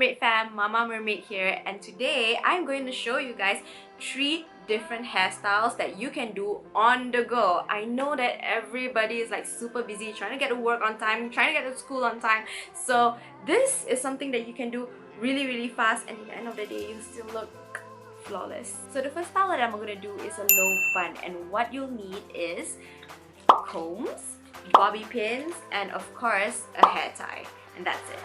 Mermaid fam, Mama Mermaid here, and today I'm going to show you guys 3 different hairstyles that you can do on the go. I know that everybody is like super busy trying to get to work on time, trying to get to school on time, so this is something that you can do really fast, and at the end of the day you still look flawless. So the first style that I'm going to do is a low bun, and what you'll need is combs, bobby pins, and of course a hair tie, and that's it.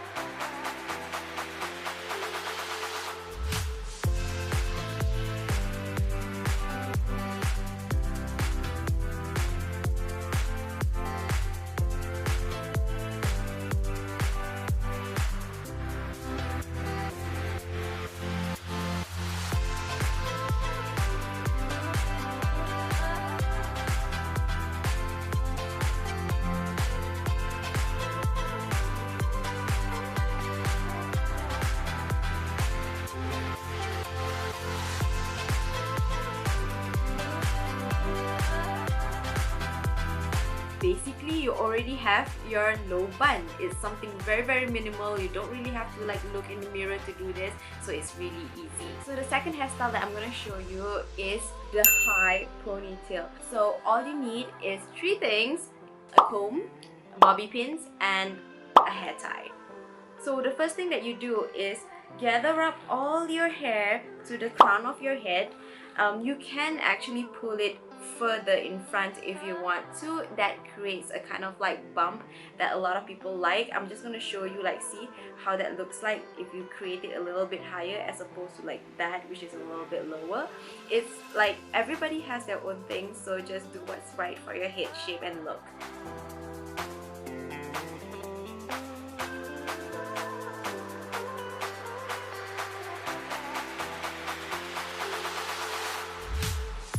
Basically, you already have your low bun. It's something very minimal. You don't really have to like look in the mirror to do this, so it's really easy. So the second hairstyle that I'm gonna show you is the high ponytail. So all you need is 3 things: a comb, bobby pins, and a hair tie. So the first thing that you do is gather up all your hair to the crown of your head. You can actually pull it further in front if you want to. That creates a kind of like bump that a lot of people like. I'm just going to show you, like, see how that looks like if you create it a little bit higher as opposed to like that, which is a little bit lower. It's like everybody has their own thing, so just do what's right for your head shape and look.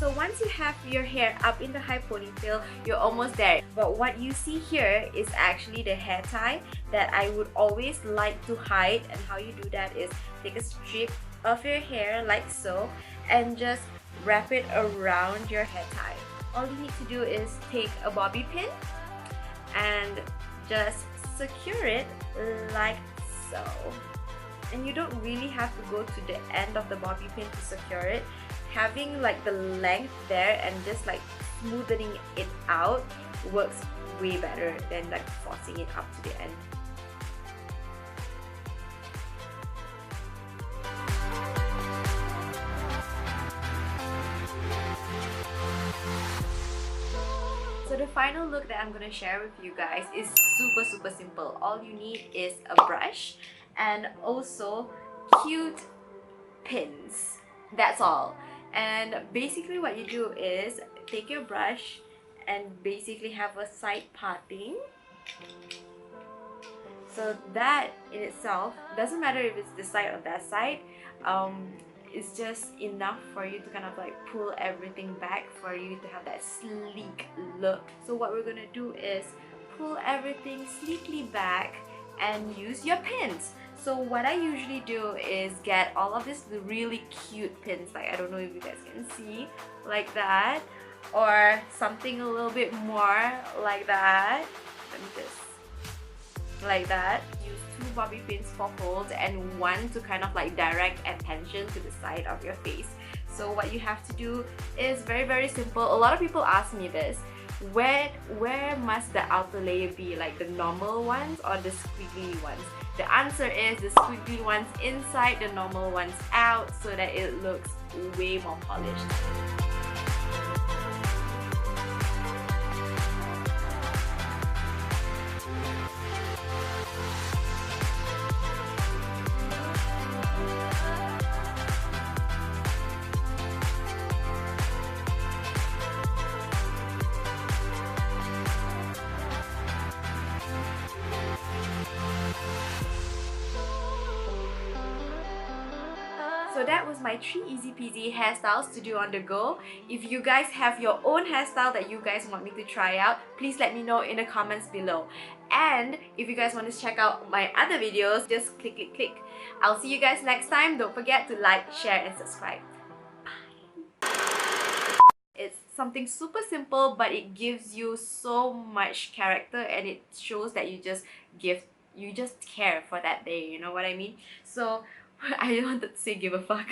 So once you have your hair up in the high ponytail, you're almost there. But what you see here is actually the hair tie that I would always like to hide. And how you do that is take a strip of your hair like so and just wrap it around your hair tie. All you need to do is take a bobby pin and just secure it like so. And you don't really have to go to the end of the bobby pin to secure it. Having like the length there and just like smoothing it out works way better than like forcing it up to the end. So the final look that I'm going to share with you guys is super simple. All you need is a brush and also cute pins. That's all. And basically what you do is take your brush and basically have a side parting. So that in itself, doesn't matter if it's this side or that side, it's just enough for you to kind of like pull everything back for you to have that sleek look. So what we're gonna do is pull everything sleekly back and use your pins. So what I usually do is get all of these really cute pins, like I don't know if you guys can see, like that, or something a little bit more like that. Let me just, like that. Use 2 bobby pins for holds and 1 to kind of like direct attention to the side of your face. So what you have to do is very simple. A lot of people ask me this. Where must the outer layer be, like the normal ones or the squiggly ones? The answer is the squiggly ones inside, the normal ones out, so that it looks way more polished. So that was my 3 easy peasy hairstyles to do on the go. If you guys have your own hairstyle that you guys want me to try out, please let me know in the comments below. And if you guys want to check out my other videos, just click. I'll see you guys next time. Don't forget to like, share and subscribe. Bye. It's something super simple, but it gives you so much character and it shows that you just give you just care for that day, you know what I mean? So I wanted to say give a fuck.